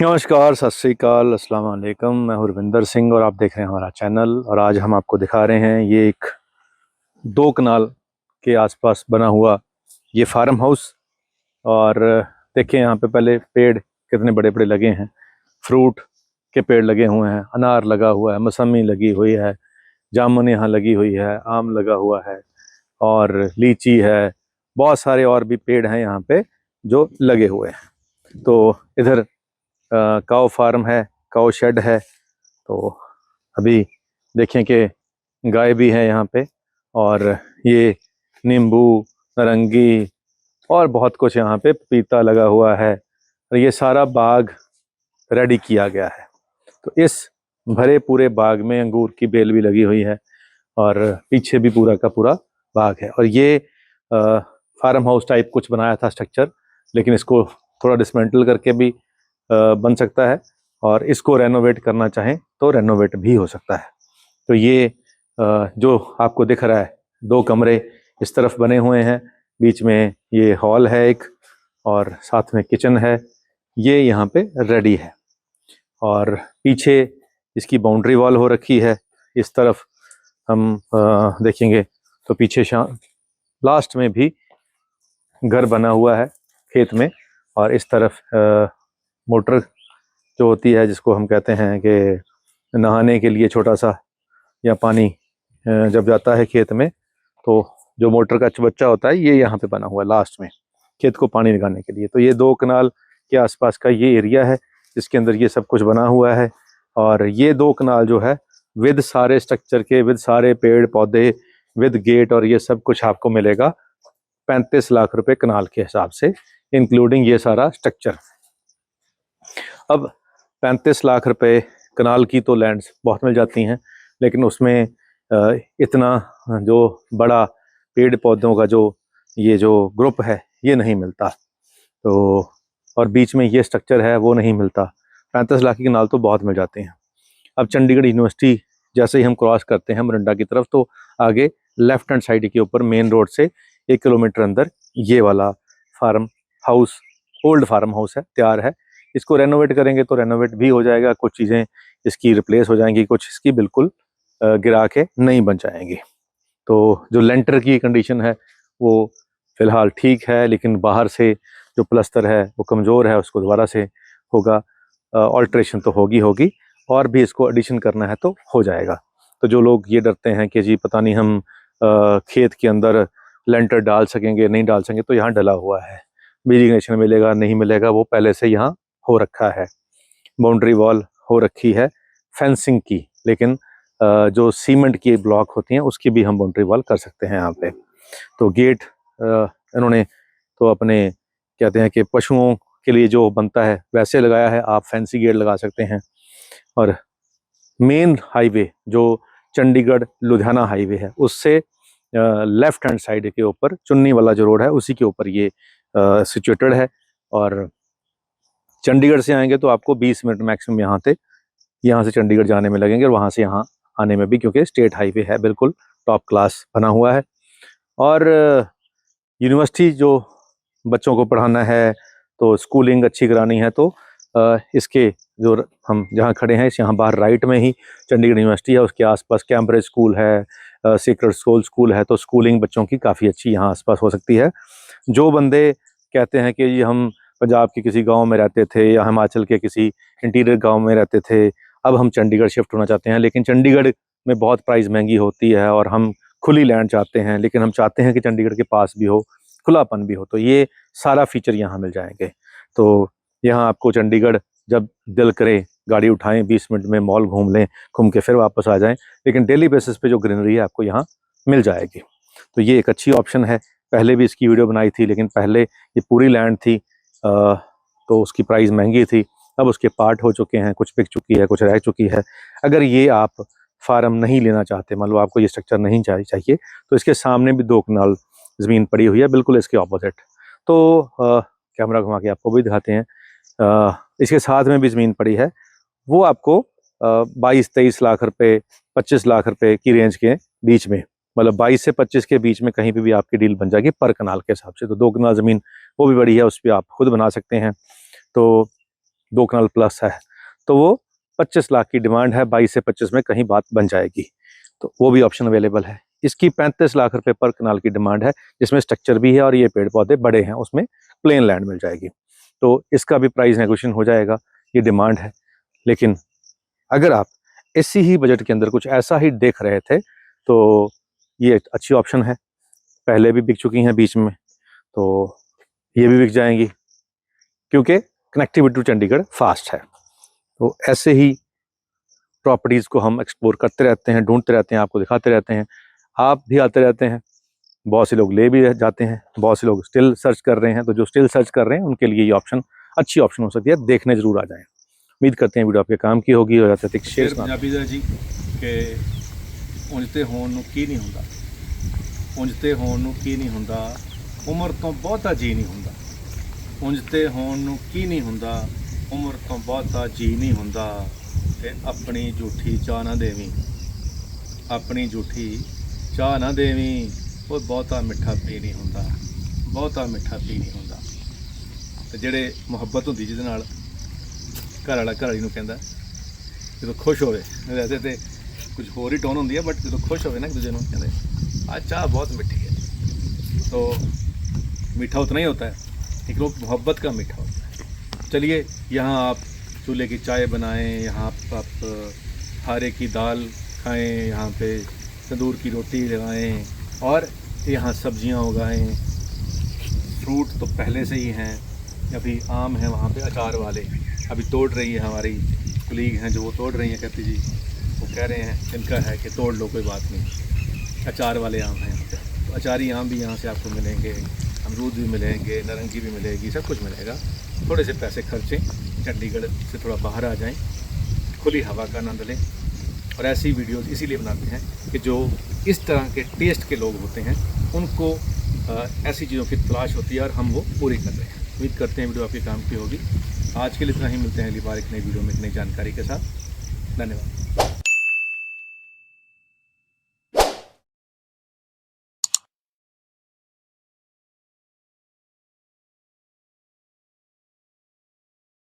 नमस्कार, सत श्री अकाल, अस्सलाम वालेकुम। मैं हूं रविंदर सिंह और आप देख रहे हैं हमारा चैनल। और आज हम आपको दिखा रहे हैं ये एक 2 कनाल के आसपास बना हुआ ये फार्म हाउस। और देखिए यहाँ पे पहले पेड़ कितने बड़े बड़े लगे हैं। फ्रूट के पेड़ लगे हुए हैं, अनार लगा हुआ है, मौसमी लगी हुई है, जामुन यहाँ लगी हुई है, आम लगा हुआ है और लीची है। बहुत सारे और भी पेड़ हैं यहाँ पे जो लगे हुए हैं। तो इधर काऊ फार्म है, काऊ शेड है। तो अभी देखें कि गाय भी है यहाँ पे। और ये नींबू, नारंगी और बहुत कुछ यहाँ पे, पपीता लगा हुआ है। और ये सारा बाग रेडी किया गया है। तो इस भरे पूरे बाग में अंगूर की बेल भी लगी हुई है और पीछे भी पूरा का पूरा बाग है। और ये फार्म हाउस टाइप कुछ बनाया था स्ट्रक्चर, लेकिन इसको थोड़ा डिसमेंटल करके भी बन सकता है और इसको रेनोवेट करना चाहें तो रेनोवेट भी हो सकता है। तो ये जो आपको दिख रहा है 2 कमरे इस तरफ बने हुए हैं, बीच में ये हॉल है एक और साथ में किचन है। ये यहाँ पे रेडी है और पीछे इसकी बाउंड्री वॉल हो रखी है। इस तरफ हम देखेंगे तो पीछे लास्ट में भी घर बना हुआ है खेत में। और इस तरफ मोटर जो होती है, जिसको हम कहते हैं कि नहाने के लिए छोटा सा, या पानी जब जाता है खेत में तो जो मोटर का बच्चा होता है, ये यहाँ पे बना हुआ है लास्ट में खेत को पानी लगाने के लिए। तो ये 2 कनाल के आसपास का ये एरिया है जिसके अंदर ये सब कुछ बना हुआ है। और ये 2 कनाल जो है विद सारे स्ट्रक्चर के, विद सारे पेड़ पौधे, विद गेट और ये सब कुछ आपको मिलेगा 35 लाख रुपए कनाल के हिसाब से, इंक्लूडिंग ये सारा स्ट्रक्चर। अब 35 लाख रुपए कनाल की तो लैंड्स बहुत मिल जाती हैं, लेकिन उसमें इतना जो बड़ा पेड़ पौधों का जो ये जो ग्रुप है ये नहीं मिलता। तो और बीच में ये स्ट्रक्चर है वो नहीं मिलता। 35 लाख की कनाल तो बहुत मिल जाते हैं। अब चंडीगढ़ यूनिवर्सिटी जैसे ही हम क्रॉस करते हैं मोरिंडा की तरफ, तो आगे लेफ्ट हैंड साइड के ऊपर मेन रोड से 1 किलोमीटर अंदर ये वाला farmhouse, old farmhouse है, तैयार है। इसको रेनोवेट करेंगे तो रेनोवेट भी हो जाएगा, कुछ चीज़ें इसकी रिप्लेस हो जाएंगी, कुछ इसकी बिल्कुल गिरा के नई बन जाएंगी। तो जो लेंटर की कंडीशन है वो फिलहाल ठीक है, लेकिन बाहर से जो प्लस्तर है वो कमज़ोर है, उसको दोबारा से होगा, ऑल्ट्रेशन तो होगी होगी, और भी इसको एडिशन करना है तो हो जाएगा। तो जो लोग ये डरते हैं कि जी पता नहीं हम खेत के अंदर लेंटर डाल सकेंगे नहीं डाल सकेंगे, तो यहाँ डला हुआ है, बिजली कनेक्शन मिलेगा नहीं मिलेगा वो पहले से यहाँ हो रखा है। बाउंड्री वॉल हो रखी है फेंसिंग की, लेकिन जो सीमेंट की ब्लॉक होती हैं उसकी भी हम बाउंड्री वॉल कर सकते हैं यहाँ पे। तो गेट इन्होंने तो अपने कहते हैं कि पशुओं के लिए जो बनता है वैसे लगाया है, आप फैंसी गेट लगा सकते हैं। और मेन हाईवे जो चंडीगढ़ लुधियाना हाईवे है, उससे लेफ्ट हैंड साइड के ऊपर चुन्नी वाला जो रोड है उसी के ऊपर ये सिचुएटेड है। और चंडीगढ़ से आएंगे तो आपको 20 मिनट मैक्सिमम यहाँ से चंडीगढ़ जाने में लगेंगे, और वहाँ से यहाँ आने में भी, क्योंकि स्टेट हाईवे है, बिल्कुल टॉप क्लास बना हुआ है। और यूनिवर्सिटी जो बच्चों को पढ़ाना है तो स्कूलिंग अच्छी करानी है, तो इसके जो हम जहाँ खड़े हैं इस यहाँ बाहर राइट में ही चंडीगढ़ यूनिवर्सिटी है, उसके आसपास कैम्ब्रिज स्कूल है, सीक्रेट सोल स्कूल है। तो स्कूलिंग बच्चों की काफ़ी अच्छी यहाँ आसपास हो सकती है। जो बंदे कहते हैं कि ये हम पंजाब के किसी गांव में रहते थे या हिमाचल के किसी इंटीरियर गांव में रहते थे, अब हम चंडीगढ़ शिफ्ट होना चाहते हैं, लेकिन चंडीगढ़ में बहुत प्राइस महंगी होती है और हम खुली लैंड चाहते हैं, लेकिन हम चाहते हैं कि चंडीगढ़ के पास भी हो, खुलापन भी हो, तो ये सारा फीचर यहाँ मिल जाएंगे। तो यहाँ आपको चंडीगढ़ जब दिल करे गाड़ी उठाएं, 20 मिनट में मॉल घूम लें, घूम के फिर वापस आ जाएं, लेकिन डेली बेसिस पे जो ग्रीनरी है आपको यहाँ मिल जाएगी। तो ये एक अच्छी ऑप्शन है। पहले भी इसकी वीडियो बनाई थी, लेकिन पहले ये पूरी लैंड थी तो उसकी प्राइस महंगी थी। अब उसके पार्ट हो चुके हैं, कुछ बिक चुकी है, कुछ रह चुकी है। अगर ये आप फार्म नहीं लेना चाहते, मान लो आपको ये स्ट्रक्चर नहीं चाहिए, तो इसके सामने भी 2 कनाल ज़मीन पड़ी हुई है बिल्कुल इसके ऑपोजिट। तो कैमरा घुमा के आपको भी दिखाते हैं, इसके साथ में भी ज़मीन पड़ी है, वो आपको 22-23 लाख रुपए, 25 लाख रुपए की रेंज के बीच में, मतलब 22 से 25 के बीच में कहीं पे भी आपकी डील बन जाएगी पर कनाल के हिसाब से। तो 2 कनाल ज़मीन वो भी बड़ी है, उस पर आप खुद बना सकते हैं। तो 2 कनाल प्लस है, तो वो 25 लाख की डिमांड है। 22 से 25 में कहीं बात बन जाएगी, तो वो भी ऑप्शन अवेलेबल है। इसकी 35 लाख रुपए पर कनाल की डिमांड है, जिसमें स्ट्रक्चर भी है और ये पेड़ पौधे बड़े हैं, उसमें प्लेन लैंड मिल जाएगी, तो इसका भी प्राइस नेगोशिएशन हो जाएगा। ये डिमांड है। लेकिन अगर आप इसी ही बजट के अंदर कुछ ऐसा ही देख रहे थे तो ये अच्छी ऑप्शन है। पहले भी बिक चुकी हैं बीच में, तो ये भी बिक जाएंगी क्योंकि कनेक्टिविटी टू चंडीगढ़ फास्ट है। तो ऐसे ही प्रॉपर्टीज़ को हम एक्सप्लोर करते रहते हैं, ढूंढते रहते हैं, आपको दिखाते रहते हैं। आप भी आते रहते हैं, बहुत से लोग ले भी जाते हैं, बहुत से लोग स्टिल सर्च कर रहे हैं। तो जो स्टिल सर्च कर रहे हैं उनके लिए ये ऑप्शन अच्छी ऑप्शन हो सकती है, देखने ज़रूर आ जाएं। उम्मीद करते हैं वीडियो आपके काम की होगी। और जाते शेयर पंजाबी दा जी कि उंजते होण नूं की नहीं हुंदा, उंजते होण नूं की नहीं हुंदा, उम्र तो बहुता जी नहीं हुंदा, उंजते होण नूं की नहीं हुंदा, उम्र तो बहुता जी नहीं हुंदा, ते अपनी झूठी चाह ना देवीं, अपनी झूठी चाह ना देवीं, वो बहुता मिठा पी नहीं हुंदा, बहुता मिठा पी नहीं हुंदा। ते ਜਿਹੜੇ ਮੁਹੱਬਤ ਹੁੰਦੀ ਜਿਹਦੇ ਨਾਲ ਘਰ ਵਾਲਾ ਘਰ ਵਾਲੀ ਨੂੰ ਕਹਿੰਦਾ ਜਦੋਂ ਖੁਸ਼ ਹੋਵੇ, ਵੈਸੇ ਤੇ कुछ और ही टोन होती है, बट जो खुश हो ना एक दूसरे कहते आज चाह बहुत मीठी है। तो मीठा उतना ही होता है, लेकिन वो मोहब्बत का मीठा होता है। चलिए यहाँ आप चूल्हे की चाय बनाएं, यहाँ आप हारे की दाल खाएं, यहाँ पे तंदूर की रोटी लगाएं और यहाँ सब्जियाँ उगाएं। फ्रूट तो पहले से ही हैं, अभी आम है वहाँ पे अचार वाले अभी तोड़ रही है हमारी कलीग हैं जो वो तोड़ रही हैं। कहती जी वो कह रहे हैं इनका है कि तोड़ लो कोई बात नहीं, अचार वाले आम हैं यहाँ पे। तो अचारी आम भी यहाँ से आपको मिलेंगे, अमरूद भी मिलेंगे, नारंगी भी मिलेगी, सब कुछ मिलेगा। थोड़े से पैसे खर्चें, चंडीगढ़ से थोड़ा बाहर आ जाएं, खुली हवा का आनंद लें। और ऐसी वीडियोस इसीलिए बनाते हैं कि जो इस तरह के टेस्ट के लोग होते हैं उनको ऐसी चीज़ों की तलाश होती है और हम वो पूरी कर रहे हैं। उम्मीद करते हैं वीडियो आपके काम की होगी। आज के लिए इतना ही, मिलते हैं अगली बार एक नई वीडियो में एक नई जानकारी के साथ। धन्यवाद।